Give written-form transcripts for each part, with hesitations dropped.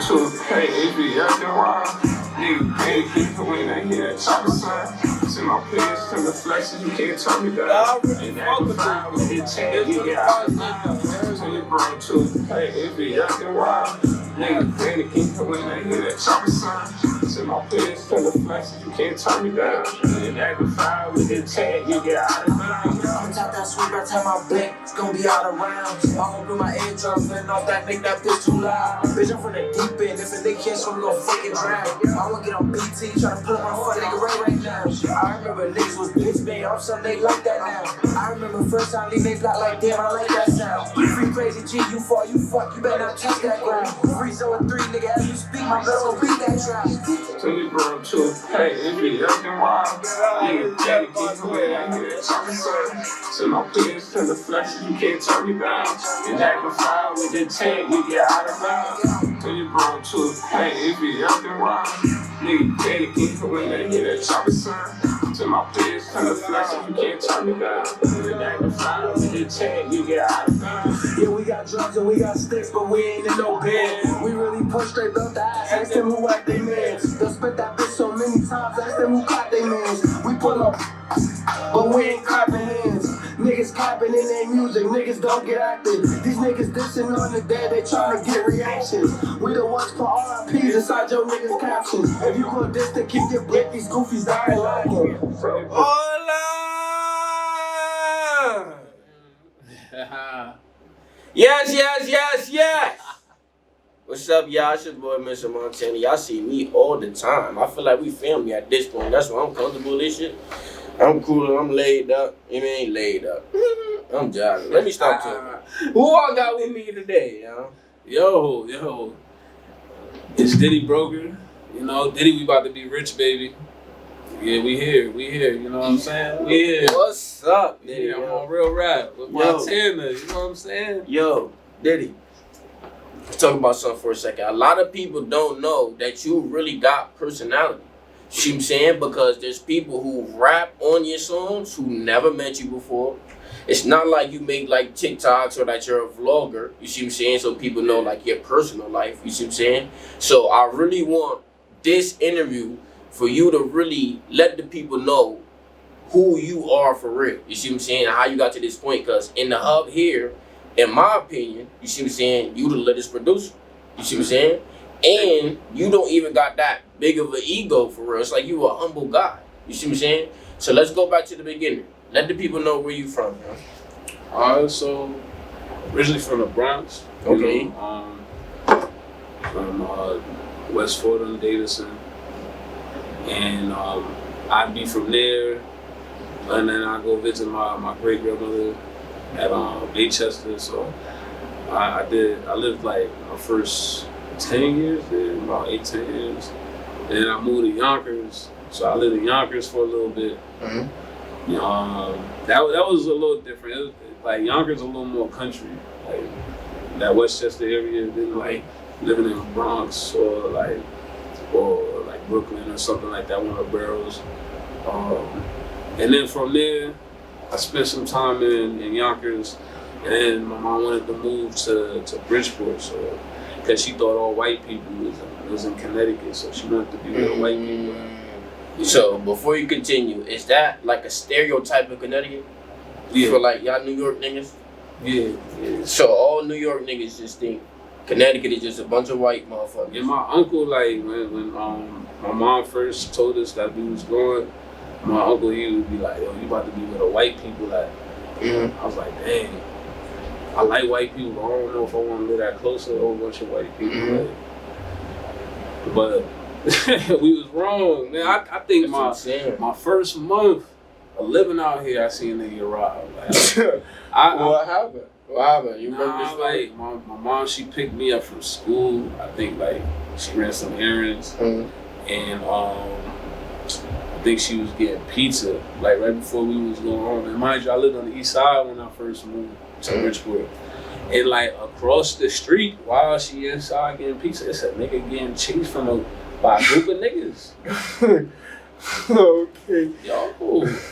to hey, it be acting wild. Nigga, panicking when I hear that chopper sound. See my pants to the flexes, you can't turn me down. And amplify with the chain, you get out of town. So you bro too, hey, it be acting wild. Nigga, panicking when I hear that chopper sound. See my pants to the flexes, you can't turn me down. And amplify with the chain, you get out of town. I'm top that sweet by the time I blink, it's gonna be out of rounds. All over my eardrums, letting off that nigga, that bitch too loud. Bitch, I'm from the deep end, if a nigga can't swim, gon' fucking drown. I wanna get on BT, tryna put my fuck nigga right now. I remember niggas was bitch bang, I'm something they like that now. I remember first time leave they block like damn, I like that sound. Free crazy G, you fall, you fuck, you better not touch that ground. Free zone 3, nigga, as you speak, my best gon' beat that trap. To you bro too, hey, it be acting wild. Nigga, panicking when I hear that chopper sound. So my pants to the flexes, you can't turn me down. And amplify with the tank, you get out of bounds. To you bro too, hey, it be acting wild. Nigga, panicking when they hear that chopper sound. To my pants to the flexes, you can't turn me down. And amplify with the tank, you get out of bounds. Yeah, we got drugs and we got sticks, but we ain't in no bed. We really push straight up the ass, ask them who whack they mans. They'll spit that bitch so many times, ask them who caught they mans. We pull up, but we ain't clapping hands. Niggas clapping in their music, niggas don't get active. These niggas dissing on the dead, they tryna get reactions. We the ones for RIPs inside your niggas' captions. If you go distant, keep your blick, these goofies dying laughing. Hola! Yes. What's up, y'all? It's your boy, Mr. Montana. Y'all see me all the time. I feel like we family at this point. That's why I'm comfortable with this shit. I'm cool, I'm laid up. You ain't laid up. I'm jogging. Let me stop talking. Who I got with me today, yo? Yo. It's Ditty Broker. You know, Ditty, we about to be rich, baby. Yeah, we here, you know what I'm saying? We here. What's up, Ditty? Yeah, I'm on real rap with Montana, you know what I'm saying? Yo, Ditty. Let's talk about something for a second. A lot of people don't know that you really got personality. You see what I'm saying? Because there's people who rap on your songs who never met you before. It's not like you make like TikToks or that you're a vlogger. You see what I'm saying? So people know like your personal life. You see what I'm saying? So I really want this interview for you to really let the people know who you are for real. You see what I'm saying? And how you got to this point. Because in the hub here, in my opinion, you see what I'm saying? You the latest producer. You see what I'm saying? And you don't even got that big of an ego for real. It's like you a humble guy. You see what I'm saying? So let's go back to the beginning. Let the people know where you from, man. So originally from the Bronx. Okay. You know, from West Fort on Davidson. And I'd be from there. And then I go visit my great grandmother at Maychester. So I lived like my first 10 years there, about 8-10 years. And then I moved to Yonkers, so I lived in Yonkers for a little bit. Mm-hmm. That was a little different. It was, like Yonkers a little more country, like that Westchester area. Didn't like living in the Bronx or like Brooklyn or something like that, one of the boroughs. And then from there, I spent some time in Yonkers, and then my mom wanted to move to Bridgeport, so. Because she thought all white people was in Connecticut, so she wanted to be with the white people. Yeah. So before you continue, is that like a stereotype of Connecticut? Yeah. For like y'all New York niggas? Yeah. So all New York niggas just think Connecticut is just a bunch of white motherfuckers. And my uncle, like when my mom first told us that we was going, my uncle, he would be like, "Yo, you about to be with the white people?" Like, I was like, "Dang. I like white people, but I don't know if I want to live that close to a whole bunch of white people." But we was wrong, man. I think my first month of living out here, I seen a nigga rob. Like, What happened? What happened? You remember this story? Like my mom, she picked me up from school. I think like she ran some errands, and I think she was getting pizza like right before we was going home. And mind you, I lived on the east side when I first moved to Bridgeport. And like across the street while she inside getting pizza, it's a nigga getting chased by a group of niggas. Okay. Yo,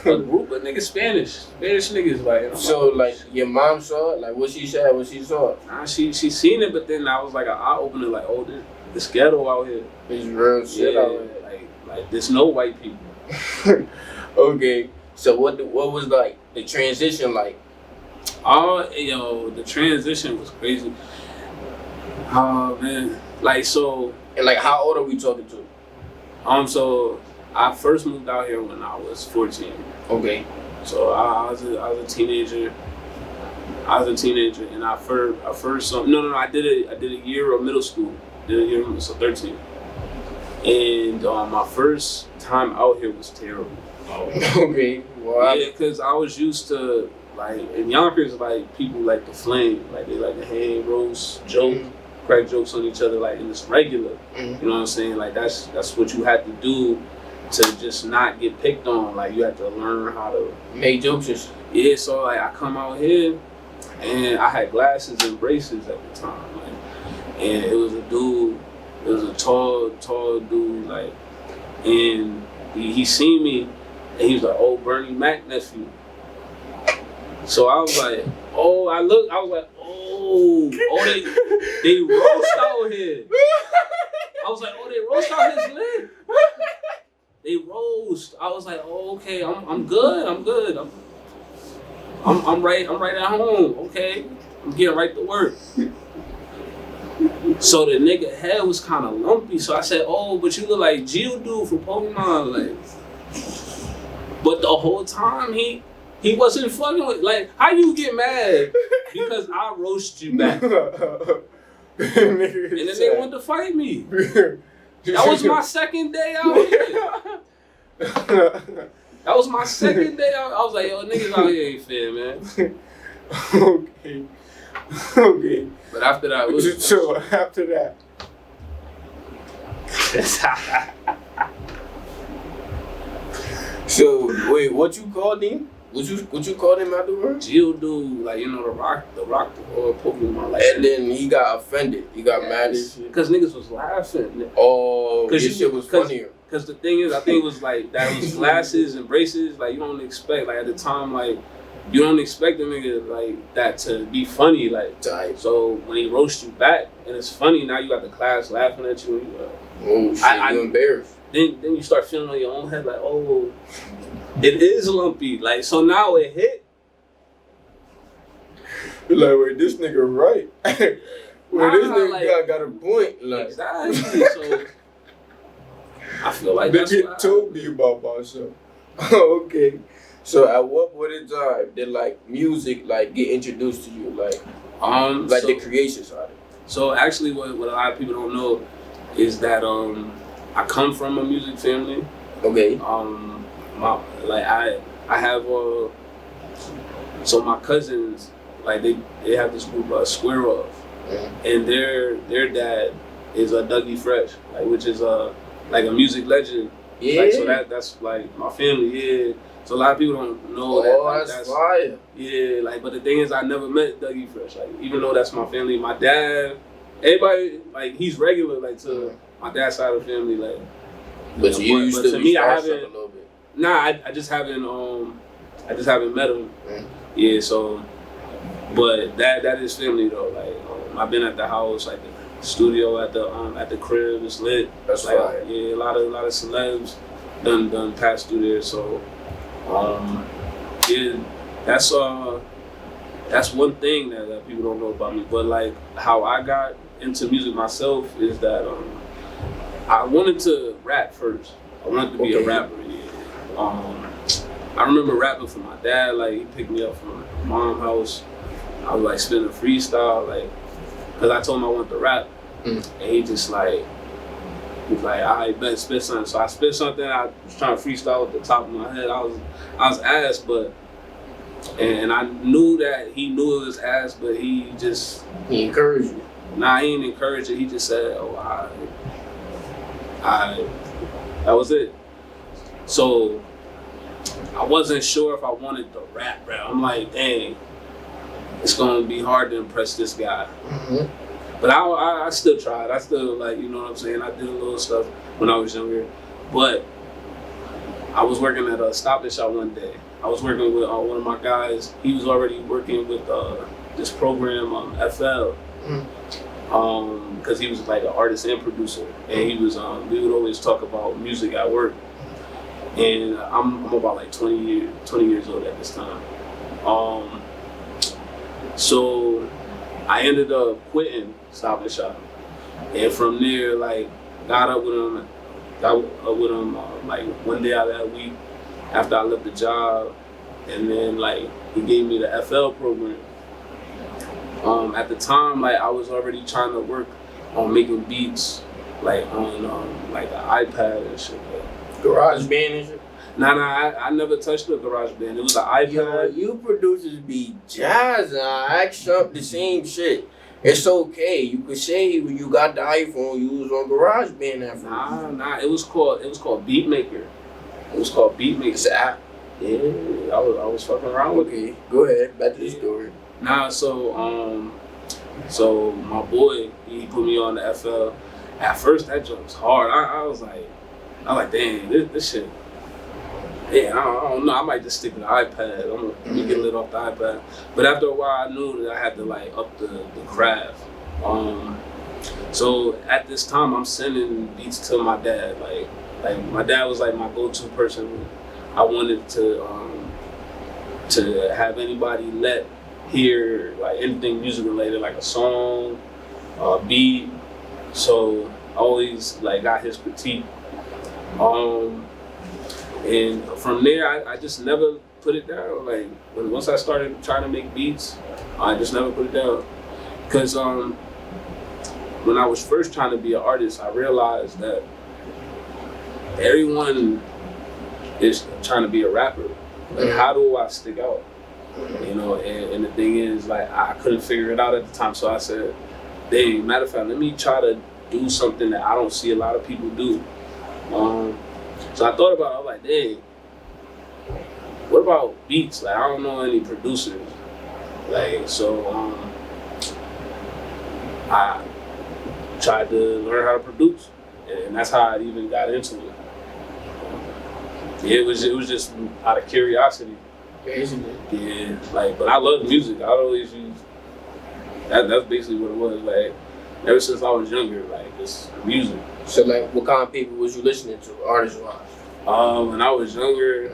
a group of niggas, Spanish niggas, like. And so like your mom saw it, like what she said when she saw it. Nah, she seen it, but then I was like an eye opener, like, oh, It's ghetto out here. It's real shit out here. Like there's no white people. Okay, so what was like the transition like? The transition was crazy. Oh man, like so. And like, how old are we talking to? So I first moved out here when I was 14. Okay. So I was a teenager. And I did a year of middle school. So 13. And my first time out here was terrible. Okay. Wow. Yeah, because I was used to, like, in Yonkers, like, people like to flame. Like, they like to hang, roast, joke, crack jokes on each other, like, and it's regular. You know what I'm saying? Like, that's what you had to do to just not get picked on. Like, you had to learn how to make jokes and shit. Yeah, so, like, I come out here, and I had glasses and braces at the time. Like, and it was a dude, it was a tall dude, like, and he seen me, and he was like, "Oh, Bernie Mac nephew." So I was like, "Oh," I was like, "Oh, they roast out here." I was like, "Oh, they roast out his lid." They roast. I was like, "Oh, okay, I'm good. I'm right at home. Okay, I'm getting right to work." So the nigga head was kind of lumpy. So I said, "Oh, but you look like Geodude from Pokemon." Like, but the whole time he wasn't fucking with. Like, how you get mad because I roast you back? And then they wanted to fight me. That was my second day out here. That was my second day out. I was like, "Yo, niggas out here ain't fair, man." Okay. But after that, it was so after that. So wait, what you called him? What you called him afterwards? Geodude, like, you know, the rock Pokemon. Like, and then he got offended. He got mad and shit. Because niggas was laughing. Oh, this shit was funnier. Because the thing is, I think it was like that was glasses and braces. Like, you don't expect, like, at the time, like, you don't expect a nigga like that to be funny, like. Type. So when he roasts you back and it's funny, now you got the class laughing at you. And you oh shit, you embarrassed. Then you start feeling on your own head like, oh, it is lumpy. Like, so now it hit. You're like, wait, this nigga right. This nigga like, got a point. Like. Exactly. So I feel like that's what told me about myself. Okay. So at what point in time did like music like get introduced to you, like the creation side? So actually, what a lot of people don't know is that I come from a music family. Okay. I have so my cousins, like they have this group Square Off, and their dad is a Dougie Fresh, like, which is like a music legend. Yeah. Like, so that's like my family. Yeah. So a lot of people don't know that. Like, that's fire. Yeah, like, but the thing is, I never met Dougie Fresh. Like, even though that's my family, my dad, everybody, like, he's regular, like, to my dad's side of the family, like. But you used to me, I haven't. A little bit. Nah, I just haven't met him. Yeah, so, but that is family though. Like, I've been at the house, like the studio, at the crib. It's lit. That's like, fire. Yeah, a lot of celebs done passed through there. So. Yeah, that's one thing that people don't know about me. But like how I got into music myself is that I wanted to rap first. I wanted to be a rapper. Yeah. I remember rapping for my dad. Like, he picked me up from my mom's house. I was like spinning freestyle, like, cause I told him I wanted to rap, and he just like. He was like, "I bet spit something." So I spit something. I was trying to freestyle at the top of my head. I was ass, but and I knew that he knew it was ass, but he encouraged you. Nah, he didn't encourage it. He just said, "Oh, that was it." So I wasn't sure if I wanted to rap. I'm like, dang, it's gonna be hard to impress this guy. But I still tried. I still, like, you know what I'm saying? I did a little stuff when I was younger. But I was working at a Stop and Shop one day. I was working with one of my guys. He was already working with this program, FL. because he was like an artist and producer, and he was we would always talk about music at work. And I'm about like 20 years old at this time. So I ended up quitting Stop and Shop, and from there, like, got up with him like one day out of that week after I left the job, and then like he gave me the FL program. At the time, like, I was already trying to work on making beats, like on like an iPad and shit. Garage band and shit. Nah, I never touched the Garage Band. It was an iPad. Yo, you producers be jazzing. I asked up the same shit. It's okay. You could say when you got the iPhone, you was on Garage Band that first. Nah. It was called Beatmaker. It was called Beatmaker. It's an app. Yeah, I was fucking around with it. Okay, go ahead. Back to the story. Nah, so my boy, he put me on the FL. At first, that joke was hard. I was like, dang, this shit. Yeah, I don't know. I might just stick with the iPad. I'm gonna get lit off the iPad. But after a while, I knew that I had to like up the craft. So at this time, I'm sending beats to my dad. Like my dad was like my go-to person. I wanted to have anybody hear like anything music related, like a song, a beat. So I always like got his critique. And from there, I just never put it down. Like, once I started trying to make beats, I just never put it down. Because when I was first trying to be an artist, I realized that everyone is trying to be a rapper. Like, how do I stick out? You know, and the thing is, like, I couldn't figure it out at the time. So I said, dang, matter of fact, let me try to do something that I don't see a lot of people do. So I thought about it, I was like, dang, what about beats? Like, I don't know any producers. Like, so I tried to learn how to produce, and that's how I even got into it. Yeah, it was just out of curiosity. Basically. Yeah, like, but I love music. I always use that's basically what it was. Like, ever since I was younger, like, just music. So, like, what kind of people was you listening to, artist-wise? When I was younger,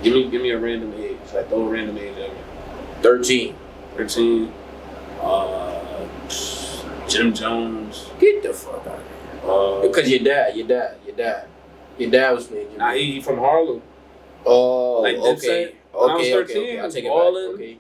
give me a random age. Like, throw a random age at me. 13. Jim Jones. Get the fuck out of here. Because your dad was playing Jim. Nah, he from Harlem. Oh, like, okay. When I was 13, okay. I take it ballin'. back.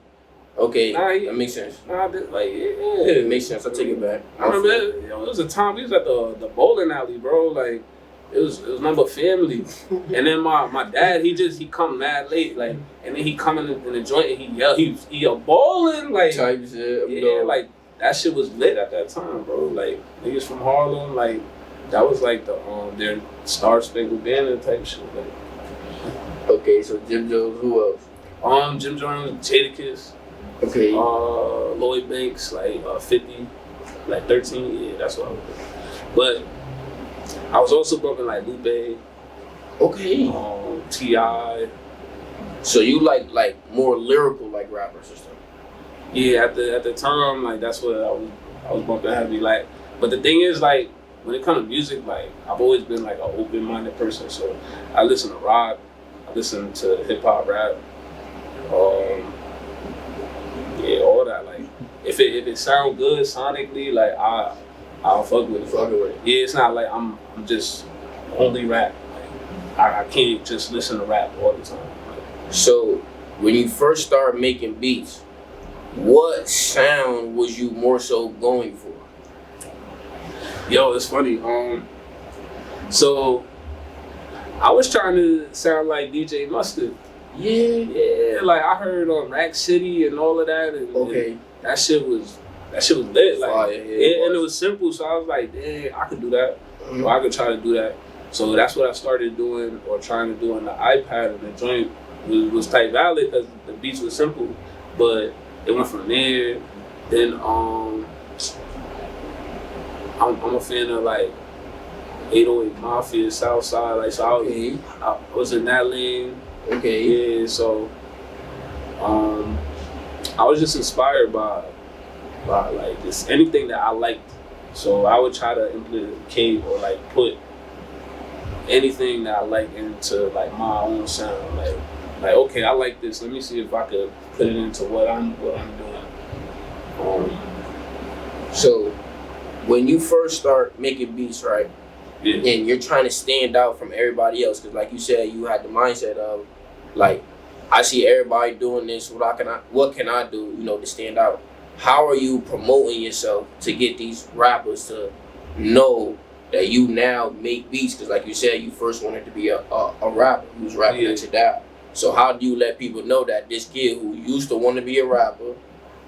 Okay, Nah, that makes sense. Nah, like, Yeah, it makes sense. I take it back. I remember it was a time we was at the bowling alley, bro. Like, it was nothing but family. And then my dad, he come mad late, like, and then he come in the joint and he yell, he a bowling, like, type shit. yeah, like, that shit was lit at that time, bro. Like, niggas from Harlem, like, that was like their Star Spangled Banner type shit. Like. Okay, so Jim Jones, who else? Jim Jones, Jadakiss. Okay. Lloyd Banks, like 50, like 13, yeah, that's what I was doing. But I was also bumping like Lupe. Okay. T.I. So you like more lyrical like rappers or something? Yeah, at the time, like, that's what I was bumping heavy. Like, but the thing is, like, when it comes to music, like, I've always been like an open-minded person. So I listen to rock, I listen to hip hop, rap. Yeah, all that. Like, if it sound good sonically, like, I'll fuck with it. Yeah, it's not like I'm just only rap. Like, I can't just listen to rap all the time. Like, so when you first started making beats, what sound was you more so going for? Yo, it's funny. So I was trying to sound like DJ Mustard. Yeah, like, I heard on Rack City and all of that, and that shit was lit. Like, and it was simple, so I was like, dang, I could do that. Or I could try to do that. So that's what I started doing, or trying to do on the iPad, and the joint was type valid because the beats were simple. But it went from there. Then I'm a fan of like 808 Mafia, Southside. Like, so I was in that lane. Okay. Yeah, so I was just inspired by like just anything that I liked. So I would try to implicate or like put anything that I like into like my own sound. Like okay, I like this. Let me see if I could put it into what I'm doing. So when you first start making beats, right? Yeah. And you're trying to stand out from everybody else, because like you said, you had the mindset of like, I see everybody doing this. What can I do? You know, to stand out. How are you promoting yourself to get these rappers to know that you now make beats? Because like you said, you first wanted to be a rapper who's rapping at your dad. So how do you let people know that this kid who used to want to be a rapper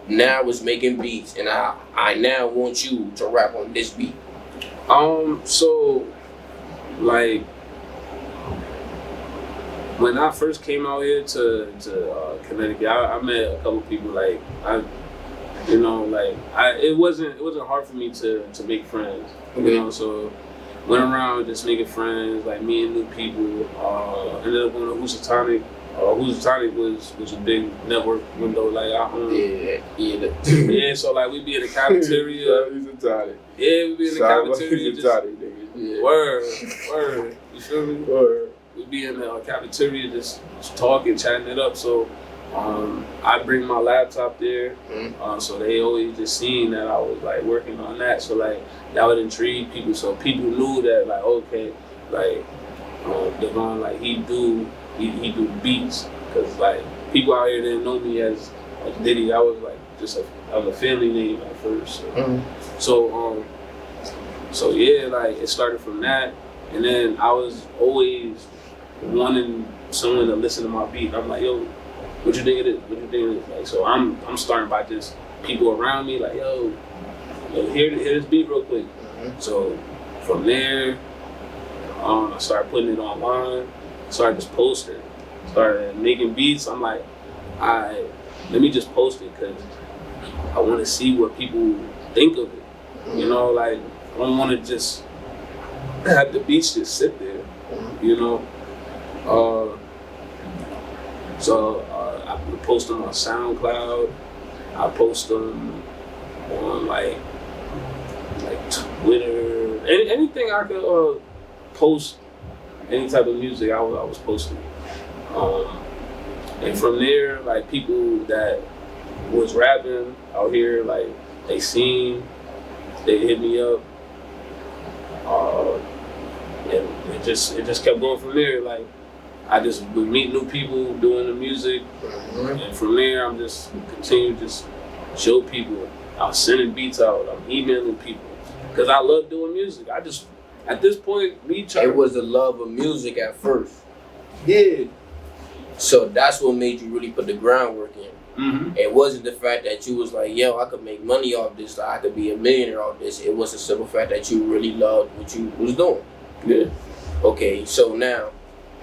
now is making beats, and I now want you to rap on this beat? So like when I first came out here to Connecticut, I met a couple people. Like it wasn't hard for me to make friends. Okay. You know, so went around just making friends, like meeting new people. Ended up going to Housatonic. Housatonic was a big network window. Like yeah. So like we'd be in the cafeteria. Housatonic. Yeah, we'd be in the cafeteria. Nigga. Word. You feel me? Word. We'd be in the cafeteria just talking, chatting it up. So I bring my laptop there. So they always just seen that I was like working on that. So like that would intrigue people. So people knew that like okay, like Devon, like he do beats, because like people out here didn't know me as Ditty. I was like I was a family name at first. So yeah, like it started from that, and then I was always wanting someone to listen to my beat. I'm like, yo, what you think of this? What you think of this? Like, so I'm starting by just people around me, like, yo, hear this beat real quick. So from there, I started putting it online. Started just posting. Started making beats. I'm like, let me just post it because I want to see what people think of it. You know, like I don't want to just have the beats just sit there. You know. So I post them on SoundCloud. I post them on like Twitter. Anything I could post. Any type of music I was posting. And from there, like people that was rapping out here, like they hit me up. And it just kept going from there. Like I just would meet new people doing the music. And from there I'm just continue to just show people. I'm sending beats out, I'm emailing people. Because I love doing music. At this point, it was the love of music at first. Yeah. So that's what made you really put the groundwork in. It wasn't the fact that you was like, yo, I could make money off this, I could be a millionaire off this. It was the simple fact that you really loved what you was doing. Yeah. Okay, so now,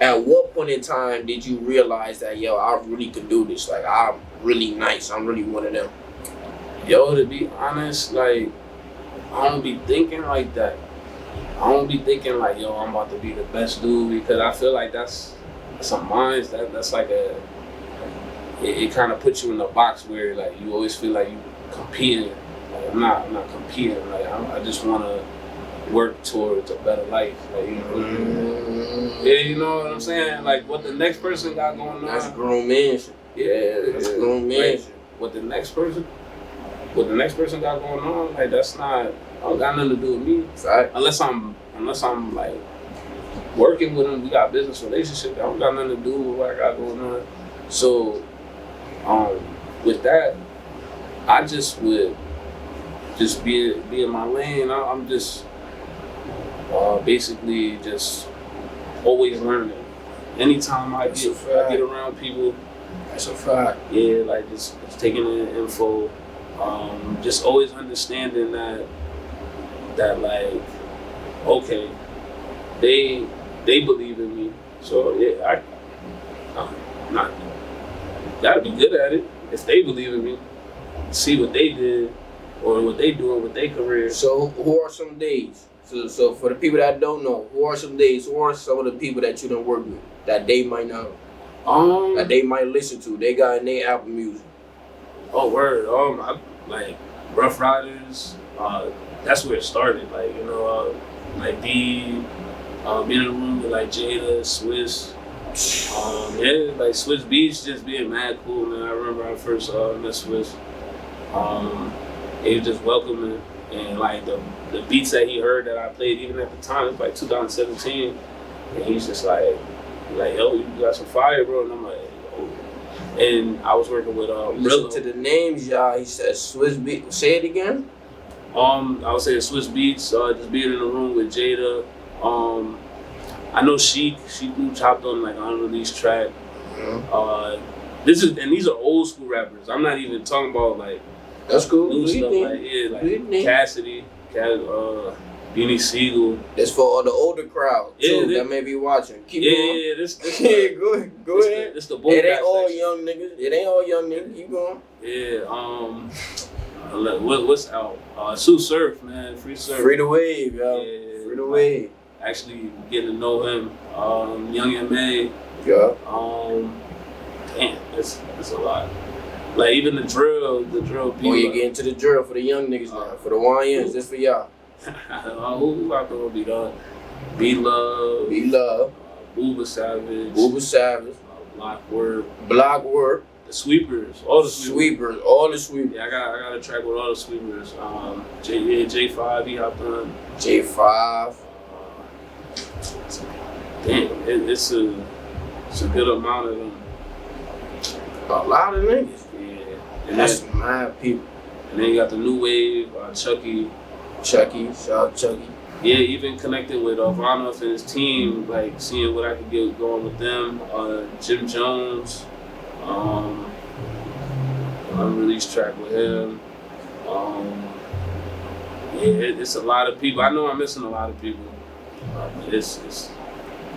at what point in time did you realize that, yo, I really could do this? Like, I'm really nice. I'm really one of them. Yo, to be honest, like, I don't be thinking like that. I don't be thinking like, yo, I'm about to be the best dude, because I feel like that's some minds that's like it kind of puts you in a box where like you always feel like you competing. Like I'm not competing. Like I just want to work towards a better life. Like you know, yeah, you know what I'm saying. Like what the next person got going on. That's grown man shit. Yeah, that's grown man shit. What the next person got going on. Like that's not. I don't got nothing to do with me. Right. Unless I'm like working with them, we got business relationship. I don't got nothing to do with what I got going on. So, with that, I just would just be in my lane. I'm just basically just always learning. Anytime I get around people, that's a fact. Yeah, like just taking in info. Just always understanding that like, okay, they believe in me, so yeah, I'm not gotta be good at it. If they believe in me, see what they did or what they doing with their career. So who are some days? So for the people that don't know, who are some days? Who are some of the people that you done work with that they might know, that they might listen to? They got in their Apple Music. Oh word, Rough Riders. That's where it started. Like like being in a room with like Jada, Swiss. Yeah, like Swiss Beats just being mad cool, man. I remember I first met Swiss. He was just welcoming, and like the beats that he heard that I played even at the time, it was like 2017, and he's just like yo, you got some fire, bro, and I'm like, oh. And I was working with Listen to the names, y'all. He said Swiss Beat. Say it again. I would say Swiss Beats, just being in the room with Jada. I know Sheik Loops hopped on like an unreleased track. Mm-hmm. These are old school rappers. I'm not even talking about like That's cool. new stuff like Cassidy, Beanie Siegel. That's for all the older crowd too that may be watching. Keep going. Yeah, this go ahead. This the boom It ain't bap all section. young niggas. It ain't all young niggas. Keep going. Yeah. What's out? Sue Surf, man. Free Surf. Free the wave, yo. Yeah, Free the wave. Actually getting to know him. Young M.A. Yeah. Damn, it's a lot. Like even the drill people. Oh, you get into the drill for the young niggas now. For the YNs, this for y'all. Who out there will be done? B-Love. B-Love. Booba Savage. Block Work. The Sweepers. All the Sweepers. All the Sweepers. Yeah, I got a track with all the Sweepers. J5, he hopped on. J5. Damn, it's a good amount of them. A lot of niggas. Yeah. And that's mad people. And then you got the new wave, Chucky. Shout out Chucky. Yeah, even connecting with Vanoff and his team, like seeing what I could get going with them. Jim Jones, unreleased track with him. It's a lot of people. I know I'm missing a lot of people. It's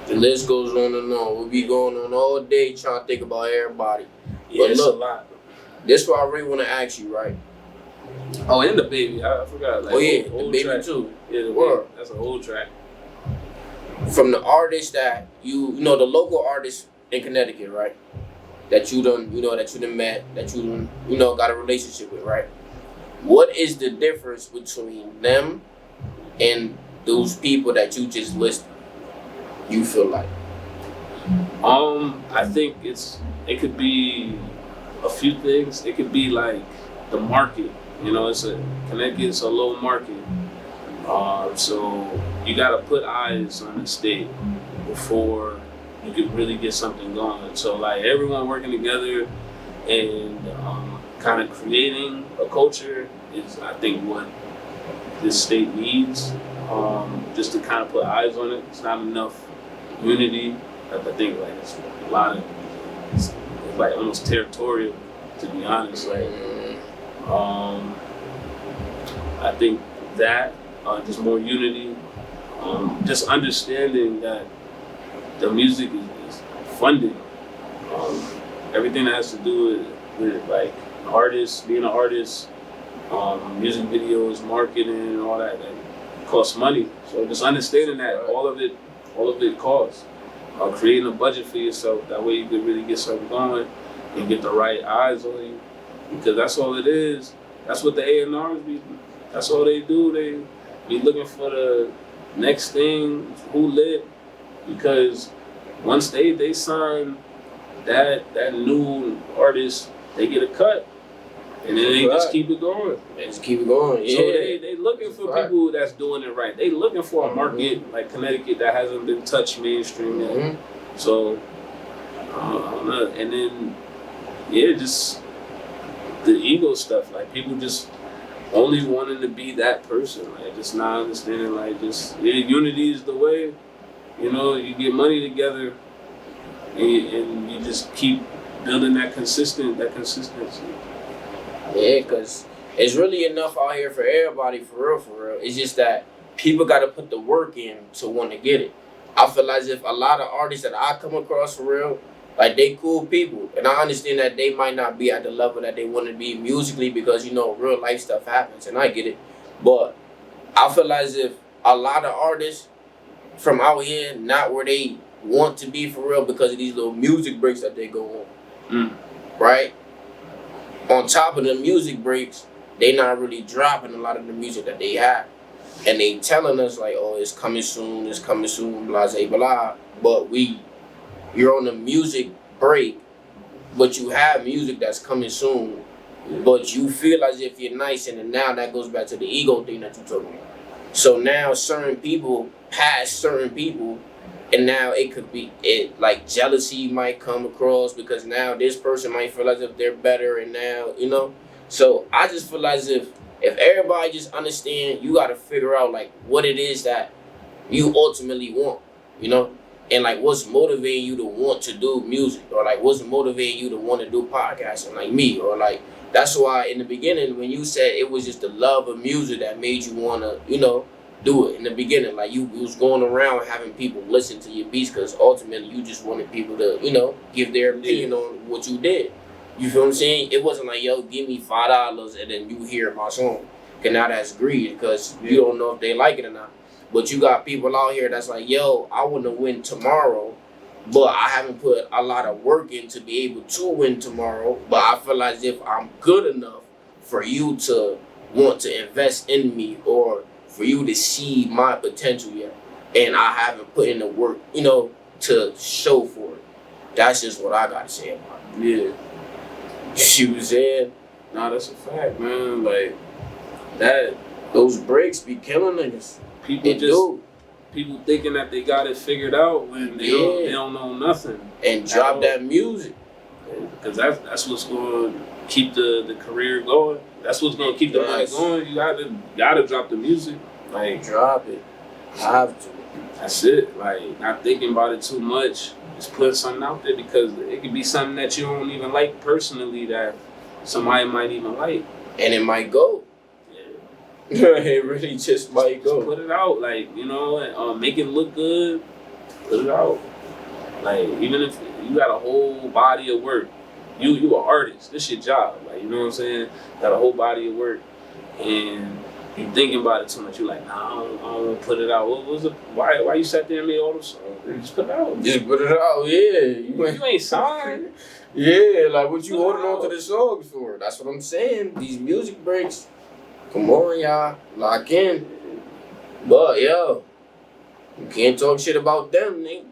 the list goes on and on. We'll be going on all day trying to think about everybody. Yeah, but it's look, a lot. This is what I really want to ask you, right? Oh, and the baby. I forgot. Like, the baby track. too. Yeah, the Baby. That's a whole track. From the artists that you know, the local artists in Connecticut, right? That you done met, that you got a relationship with, right? What is the difference between them and those people that you just listed? You feel like? I think it could be a few things. It could be like the market. Connecticut's a low market. So you gotta put eyes on the state before you can really get something going. So like everyone working together and kind of creating a culture is, I think, what this state needs. Just to kind of put eyes on it. It's not enough unity. I think like it's a lot of, it's like almost territorial, to be honest. Like, I think that just more unity, just understanding that the music is funded. Everything that has to do with like artists, being an artist, music videos, marketing, and all that costs money. So just understanding that all of it costs. Creating a budget for yourself, that way you can really get something going and get the right eyes on you, because that's all it is. That's what the A&Rs be. That's all they do. They be looking for the next thing, who lit, because once they sign that new artist, they get a cut, and then they just keep it going. They just keep it going. Yeah. So they looking for people that's doing it right. They looking for a market like Connecticut that hasn't been touched mainstream yet. So and then just the ego stuff. Like people just only wanting to be that person. Like just not understanding. Like just unity is the way. You get money together, and you just keep building that consistency. Yeah, because it's really enough out here for everybody, for real. It's just that people got to put the work in to want to get it. I feel as if a lot of artists that I come across, for real, like they cool people. And I understand that they might not be at the level that they want to be musically because, real life stuff happens, and I get it. But I feel as if a lot of artists from out here, not where they want to be, for real, because of these little music breaks that they go on. Right? On top of the music breaks, they not really dropping a lot of the music that they have. And they telling us like, oh, it's coming soon, blah, blah, blah. But you're on the music break, but you have music that's coming soon. But you feel as if you're nice, and then now that goes back to the ego thing that you talking about. So now certain people pass certain people, and now it could be like jealousy might come across because now this person might feel as if they're better, and now So I just feel as if everybody just understand, you got to figure out like what it is that you ultimately want, and like what's motivating you to want to do music, or like what's motivating you to want to do podcasting like me, or like. That's why in the beginning, when you said it was just the love of music that made you want to, do it in the beginning. Like you was going around having people listen to your beats because ultimately you just wanted people to, give their opinion on what you did. You feel what I'm saying? It wasn't like, yo, give me $5 and then you hear my song. Because now that's greed because you don't know if they like it or not. But you got people out here that's like, yo, I want to win tomorrow. But I haven't put a lot of work in to be able to win tomorrow. But I feel as if I'm good enough for you to want to invest in me or for you to see my potential yet. And I haven't put in the work, to show for it. That's just what I got to say about it. Yeah. She was saying, nah, that's a fact, man. Like, those breaks be killing niggas. People thinking that they got it figured out when they don't know nothing. And drop that music. Because that's what's going to keep the career going. That's what's going to keep the money going. You gotta drop the music. Like, drop it. I have to. That's it. Like, not thinking about it too much. Just put something out there because it could be something that you don't even like personally that somebody might even like. And it might go. It really just might go. Just put it out, like, make it look good. Put it out. Like, even if you got a whole body of work, you an artist. This your job. Like, you know what I'm saying? Got a whole body of work, and you thinking about it too much. You like, nah, I don't want to put it out. What was it? Why you sat there and made all those songs? Just put it out. Just put it out. Yeah. You ain't signed. Yeah, like what you holding on to the songs for? That's what I'm saying. These music breaks. Come on, y'all. Lock in. But, yo, you can't talk shit about them, nigga.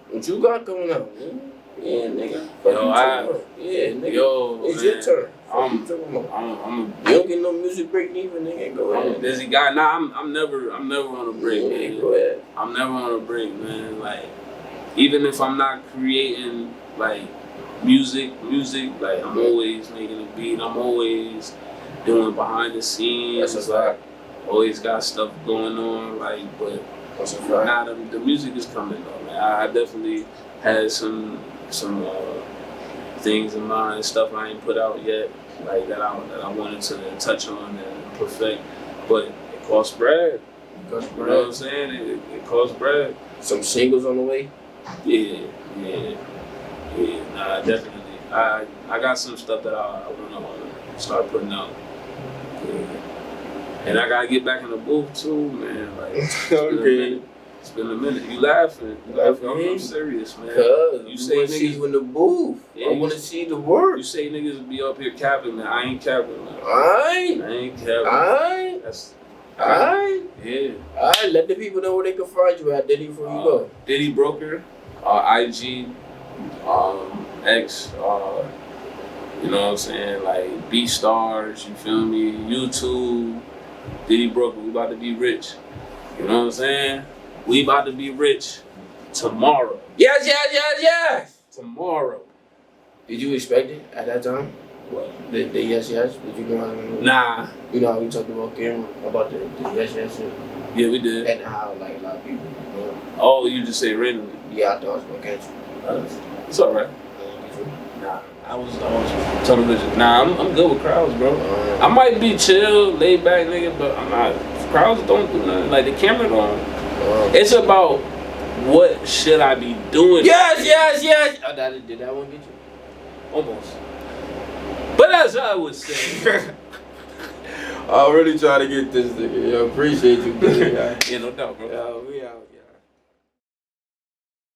What you got going on, nigga? Yeah, nigga. Nigga. Yo, it's man. your turn. I'm you don't get no music break neither, nigga. Go ahead. I'm a busy guy. Nah, I'm never on a break, man. Go ahead. I'm never on a break, man. Like, even if I'm not creating, like, music, like, I'm always making a beat. I'm always doing behind the scenes. That's a fact. Always got stuff going on, like, but that's a fact. Nah, the music is coming though, man. I definitely had some things in mind, stuff I ain't put out yet, like that I wanted to touch on and perfect. But it costs bread. You know what I'm saying? It costs bread. Some singles on the way? Yeah. Nah, definitely. I got some stuff that I wanna start putting out. Yeah. And I gotta get back in the booth too, man. Like, it's been a minute. You laughing? I'm serious, man. Cause you say niggas see you in the booth. Yeah, I want to see the work. You say niggas be up here capping, man. I ain't capping, man. I ain't capping. Yeah. Alright, let the people know where they can find you at, Ditty, before you go. Ditty Broker, IG, X, you know what I'm saying? Like B-Stars, you feel me? YouTube, Ditty Broker, we about to be rich. You know what I'm saying? We about to be rich tomorrow. Yes. Tomorrow. Did you expect it at that time? What? The yes. Did you know how? Nah. You know how we talked about camera about the yes shit? Yeah, we did. And how like a lot of people. Oh, you just say randomly? Yeah, I thought I was gonna catch you. It's alright. Nah, I was television. Nah, I'm good with crowds, bro. I might be chill, laid back nigga, but I'm not. Crowds don't do nothing. Like the camera don't. It's about what should I be doing. Yes. Oh, did that one get you? Almost. But as I would say. I'm really trying to get this nigga. Yo, appreciate you, buddy. Yeah, no doubt, bro. We out.